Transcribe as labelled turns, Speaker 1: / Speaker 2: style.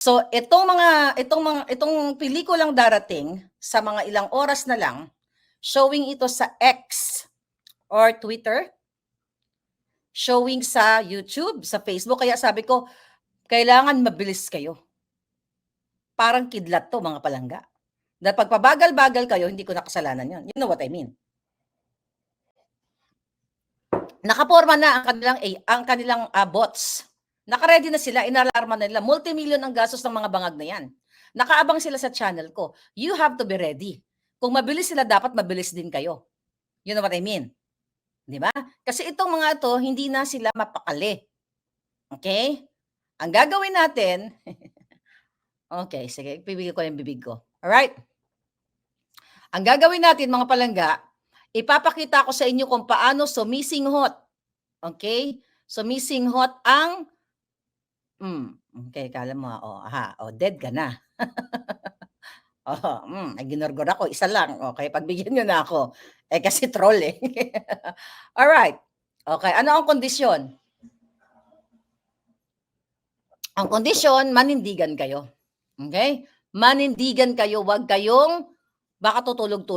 Speaker 1: So itong pelikulang darating sa mga ilang oras na lang, showing ito sa X or Twitter, showing sa YouTube, sa Facebook. Kaya sabi ko, kailangan mabilis kayo. Parang kidlat 'to, mga palangga. Dahil pag pabagal-bagal kayo, hindi ko na kasalanan 'yon. You know what I mean? Nakaporma na ang kanilang bots. Naka-ready na sila, inalarma na nila. Multimillion ang gastos ng mga bangag na 'yan. Nakaabang sila sa channel ko. You have to be ready. Kung mabilis sila, dapat mabilis din kayo. You know what I mean? 'Di ba? Kasi itong mga 'to, hindi na sila mapakali. Okay? Ang gagawin natin, okay, sige, pipigil ko yung bibig ko. Alright? Ang gagawin natin, mga palangga, ipapakita ko sa inyo kung paano sumisinghot. Okay? Sumisinghot ang okay, kala mo, dead ka na. May ginorgor ako, isa lang. Okay, pagbigyan niyo na ako. Kasi troll eh. Alright. Okay, ano ang kondisyon? Ang kondisyon, manindigan kayo. Okay? Manindigan kayo, wag kayong baka tutulog-tulog